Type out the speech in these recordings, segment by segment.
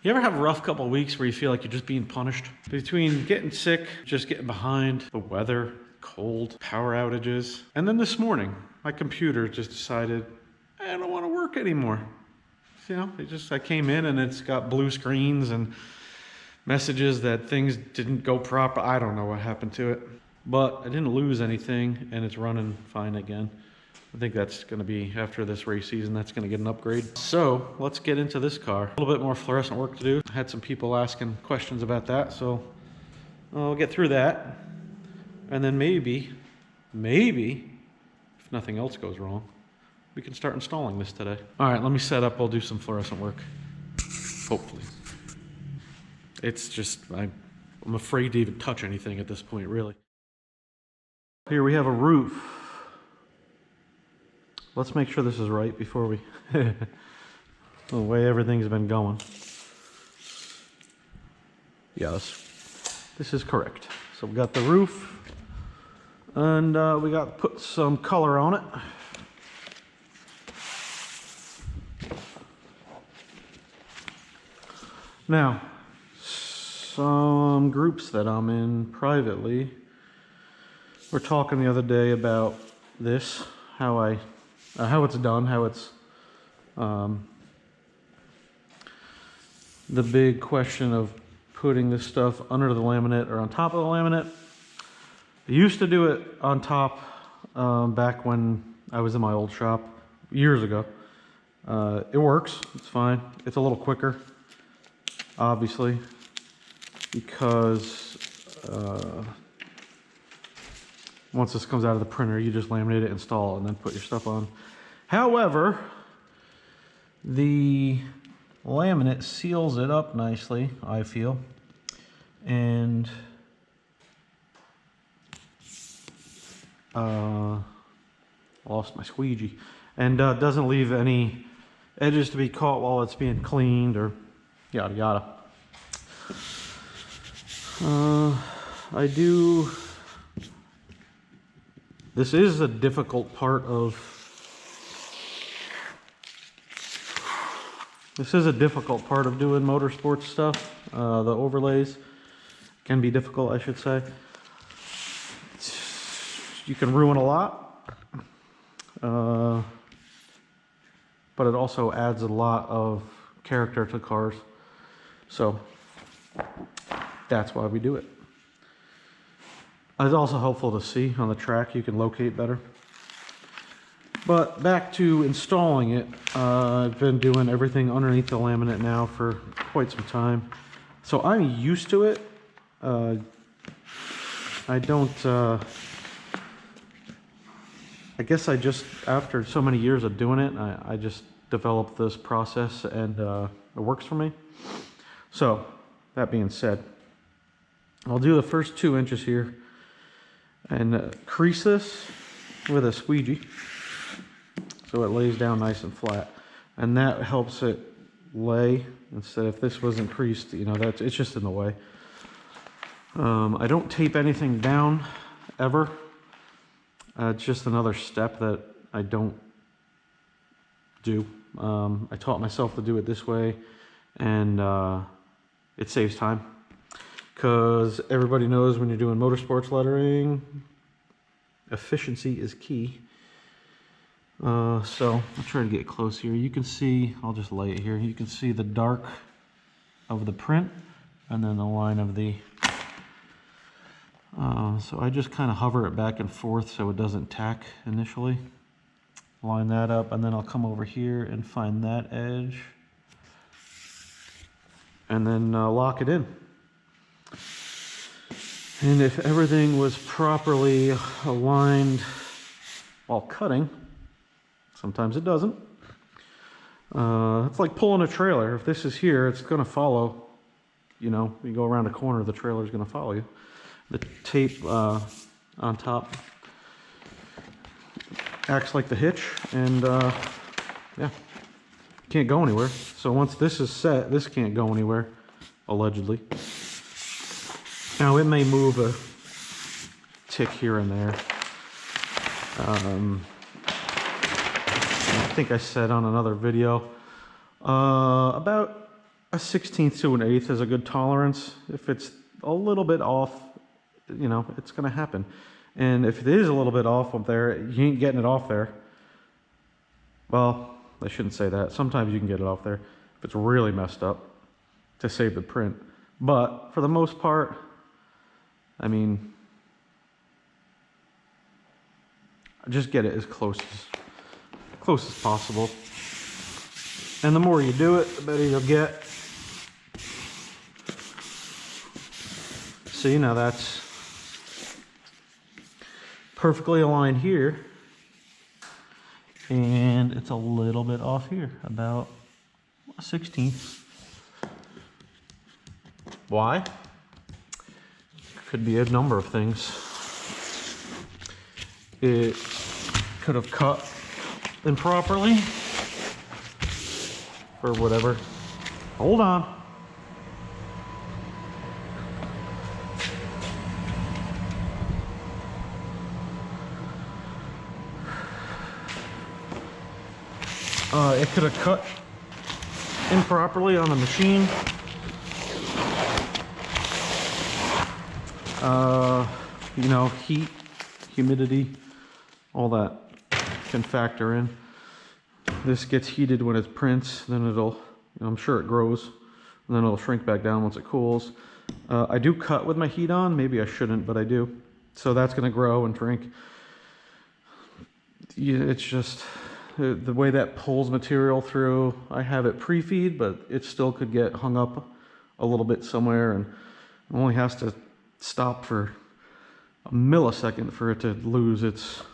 You ever have a rough couple of weeks where you feel like you're just being punished? Between getting sick, just getting behind, the weather, cold, power outages. And then this morning, my computer just decided, I don't want to work anymore. You know, I came in and it's got blue screens and messages that things didn't go proper. I don't know what happened to it. But I didn't lose anything and it's running fine again. I think that's going to be, after this race season, that's going to get an upgrade. So let's get into this car. A little bit more fluorescent work to do. I had some people asking questions about that, so I'll get through that. And then maybe, if nothing else goes wrong, we can start installing this today. All right, let me set up. I'll do some fluorescent work, hopefully. It's just, I'm afraid to even touch anything at this point, really. Here we have a roof. Let's make sure this is right before we, the way everything's been going. Yes, this is correct. So we got the roof, and we got to put some color on it. Now, some groups that I'm in privately were talking the other day about this, how it's done, how it's the big question of putting this stuff under the laminate or on top of the laminate. I used to do it on top back when I was in my old shop years ago. It works, it's fine. It's a little quicker, obviously, because once this comes out of the printer, you just laminate it, install it, and then put your stuff on. However, the laminate seals it up nicely, I feel, and lost my squeegee, and doesn't leave any edges to be caught while it's being cleaned or yada yada. This is a difficult part of doing motorsports stuff. The overlays can be difficult, I should say. You can ruin a lot, but it also adds a lot of character to cars. So that's why we do it. It's also helpful to see on the track. You can locate better. But back to installing it. I've been doing everything underneath the laminate now for quite some time. So I'm used to it. I guess I just, after so many years of doing it, I just developed this process, and it works for me. So that being said, I'll do the first 2 inches here and crease this with a squeegee so it lays down nice and flat, and that helps it lay. Instead, if this wasn't creased, you know, it's just in the way. I don't tape anything down ever. It's just another step that I don't do. I taught myself to do it this way, and it saves time. Because everybody knows when you're doing motorsports lettering, efficiency is key. So I'll try to get close here. You can see, I'll just lay it here. You can see the dark of the print and then the line of the... so I just kind of hover it back and forth so it doesn't tack initially. Line that up, and then I'll come over here and find that edge. And then lock it in. And if everything was properly aligned while cutting, sometimes it doesn't. It's like pulling a trailer. If this is here, it's going to follow. You know, you go around a corner, the trailer is going to follow you. The tape on top acts like the hitch, and yeah, can't go anywhere. So once this is set, this can't go anywhere, allegedly. Now it may move a tick here and there. I think I said on another video about a 1/16 to an eighth is a good tolerance. If it's a little bit off, you know, it's going to happen. And if it is a little bit off up there, you ain't getting it off there. Well, I shouldn't say that. Sometimes you can get it off there if it's really messed up to save the print. But for the most part, I mean, just get it as close as possible. And the more you do it, the better you'll get. See, now that's perfectly aligned here. And it's a little bit off here, about a 1/16. Why? Could be a number of things. It could have cut improperly or whatever. Hold on. It could have cut improperly on the machine. You know, heat, humidity, all that can factor in. This gets heated when it prints, then it'll, I'm sure it grows, and then it'll shrink back down once it cools. I do cut with my heat on. Maybe I shouldn't, but I do. So that's going to grow and shrink. It's just the way that pulls material through. I have it pre-feed, but it still could get hung up a little bit somewhere, and it only has to stop for a millisecond for it to lose its,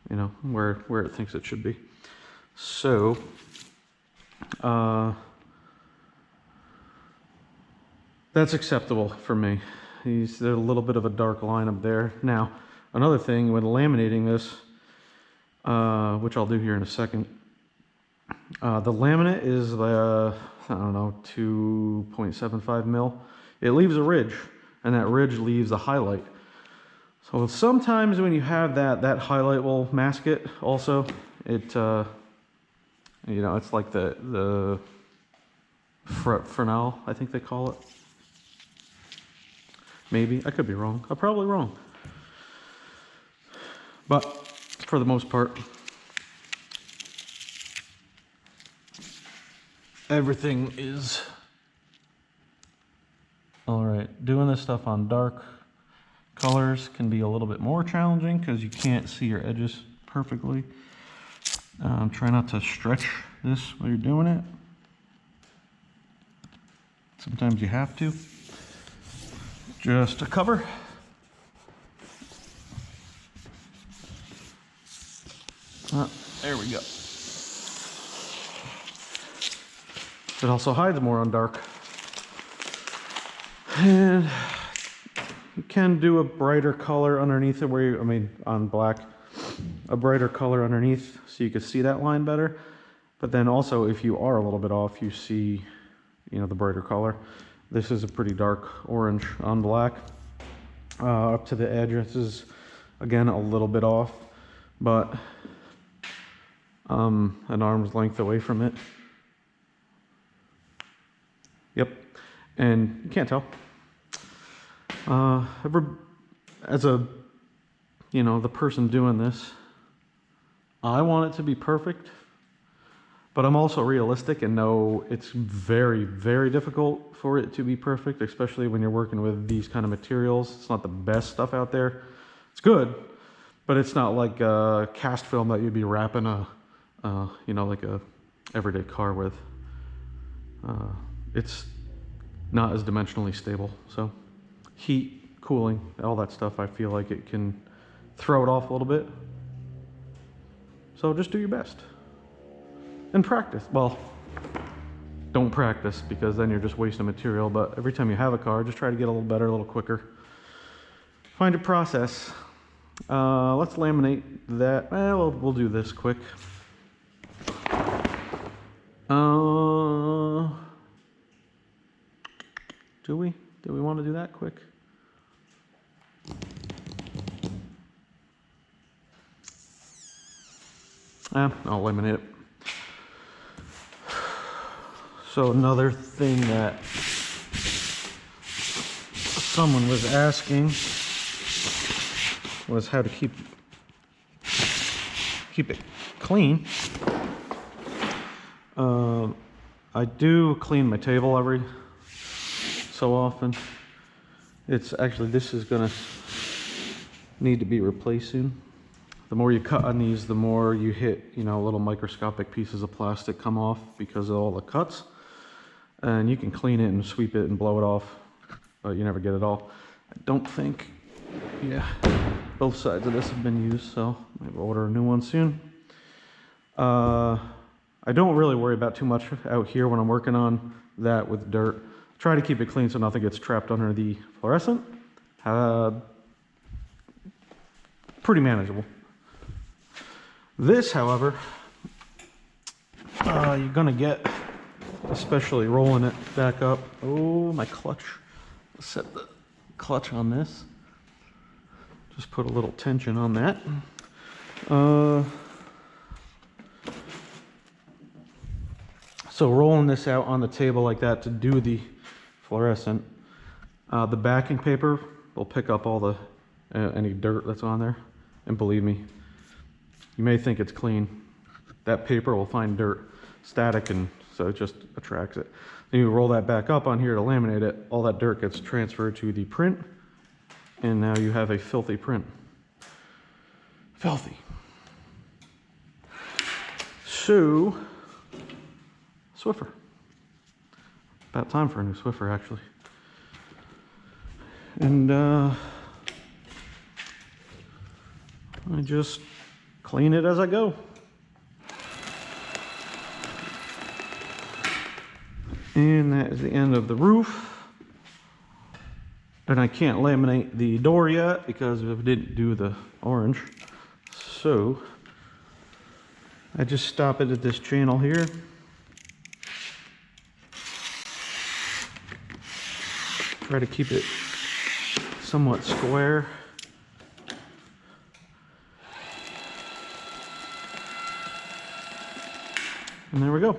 you know, where it thinks it should be. So that's acceptable for me. There's a little bit of a dark line up there. Now, another thing, when laminating this, which I'll do here in a second, the laminate is the, I don't know, 2.75 mil. It leaves a ridge, and that ridge leaves a highlight. So sometimes when you have that highlight will mask it also. It, you know, it's like the Fresnel, I think they call it. Maybe, I could be wrong. I'm probably wrong. But for the most part, everything is all right. Doing this stuff on dark colors can be a little bit more challenging because you can't see your edges perfectly. Try not to stretch this while you're doing it. Sometimes you have to. Just a cover. There we go. It also hides more on dark. And you can do a brighter color underneath it where you, I mean, on black, a brighter color underneath so you can see that line better. But then also if you are a little bit off, you see, you know, the brighter color. This is a pretty dark orange on black. Up to the edge, this is again a little bit off, but an arm's length away from it. Yep, and you can't tell. As a, you know, the person doing this, I want it to be perfect, but I'm also realistic and know it's very, very difficult for it to be perfect, especially when you're working with these kind of materials. It's not the best stuff out there. It's good, but it's not like a cast film that you'd be wrapping a, you know, like a everyday car with. It's not as dimensionally stable. So heat, cooling, all that stuff, I feel like it can throw it off a little bit. So just do your best. And practice. Well, don't practice because then you're just wasting material, but every time you have a car, just try to get a little better, a little quicker. Find a process. Let's laminate that. Well, we'll do this quick. Do we? Do we want to do that quick? I'll laminate it. So another thing that someone was asking was how to keep it clean. I do clean my table every so often. It's actually, this is gonna need to be replaced soon. The more you cut on these, the more you hit, you know, little microscopic pieces of plastic come off because of all the cuts. And you can clean it and sweep it and blow it off, but you never get it all. I don't think, yeah, both sides of this have been used, so maybe order a new one soon. I don't really worry about too much out here when I'm working on that with dirt. Try to keep it clean so nothing gets trapped under the fluorescent. Pretty manageable. This, however, you're gonna get, especially rolling it back up. Oh, my clutch. Set the clutch on this. Just put a little tension on that. So rolling this out on the table like that to do the fluorescent, the backing paper will pick up all the any dirt that's on there. And believe me, you may think it's clean. That paper will find dirt, static, and so it just attracts it. Then you roll that back up on here to laminate it, all that dirt gets transferred to the print, and now you have a filthy print. Filthy. So, Swiffer. About time for a new Swiffer, actually. And I just clean it as I go. And that is the end of the roof. And I can't laminate the door yet because I didn't do the orange. So I just stop it at this channel here. Try to keep it somewhat square. And there we go.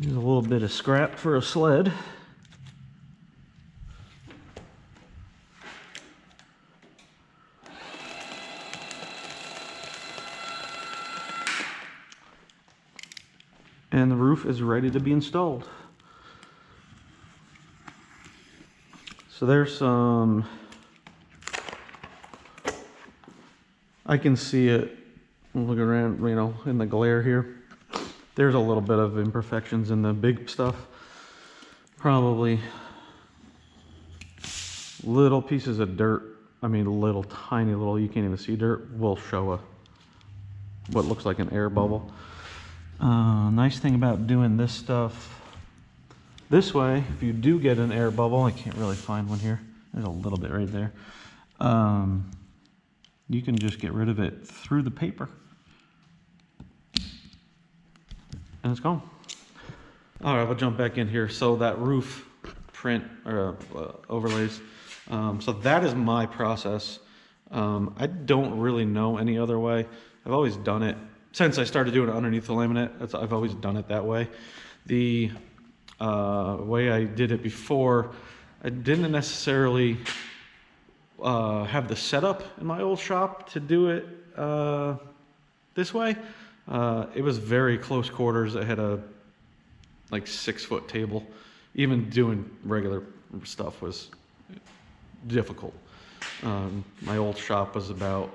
Use a little bit of scrap for a sled. And the roof is ready to be installed. So there's some, I can see it looking around, you know, in the glare here. There's a little bit of imperfections in the big stuff. Probably little pieces of dirt, I mean little tiny little, you can't even see dirt, will show what looks like an air bubble. Nice thing about doing this stuff this way, if you do get an air bubble, I can't really find one here, there's a little bit right there, you can just get rid of it through the paper and it's gone. All right, we'll jump back in here. So that roof print or overlays, so that is my process. I don't really know any other way. I've always done it since I started doing it underneath the laminate. I've always done it that way. The way I did it before, I didn't necessarily have the setup in my old shop to do it this way. It was very close quarters. I had a like 6-foot table. Even doing regular stuff was difficult. My old shop was about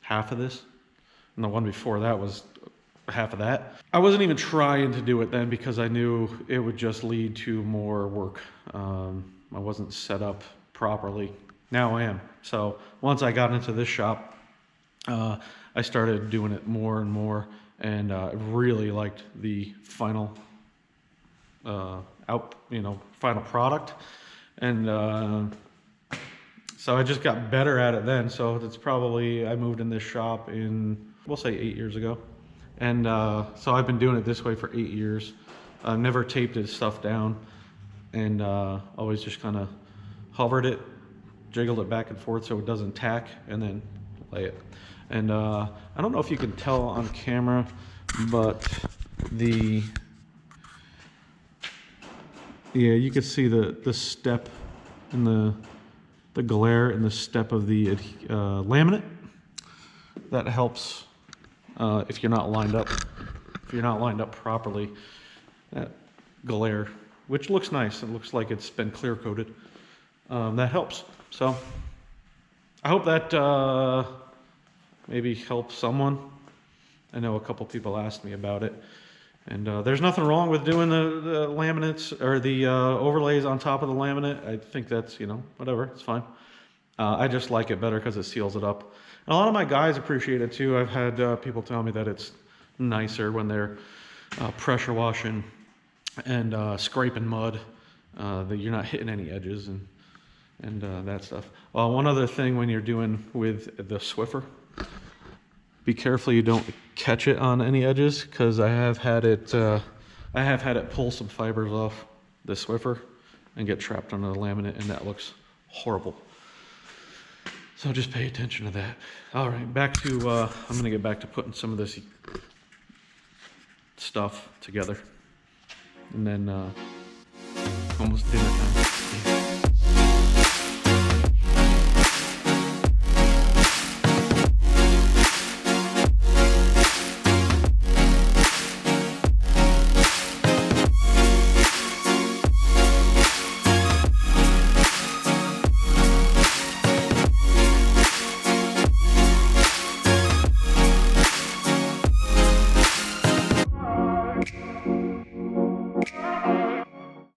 half of this, and the one before that was half of that. I wasn't even trying to do it then because I knew it would just lead to more work. I wasn't set up properly. Now I am. So once I got into this shop, I started doing it more and more, and I really liked the final final product. And so I just got better at it then. So it's probably, I moved in this shop in, we'll say 8 years ago. And so I've been doing it this way for 8 years. I've never taped this stuff down, and always just kind of hovered it, jiggled it back and forth so it doesn't tack, and then lay it. And I don't know if you can tell on camera, but yeah, you can see the step and the glare in the step of the laminate. That helps if you're not lined up. If you're not lined up properly, that glare, which looks nice, it looks like it's been clear coated, that helps. So I hope that maybe helps someone. I know a couple people asked me about it, and there's nothing wrong with doing the laminates or the overlays on top of the laminate. I think that's, you know, whatever, it's fine. I just like it better because it seals it up. And a lot of my guys appreciate it too. I've had people tell me that it's nicer when they're pressure washing and scraping mud, that you're not hitting any edges and that stuff. One other thing when you're doing with the Swiffer, be careful you don't catch it on any edges, because I have had it pull some fibers off the Swiffer and get trapped under the laminate, and that looks horrible. So just pay attention to that. All right, back to I'm gonna get back to putting some of this stuff together, and then almost dinner time.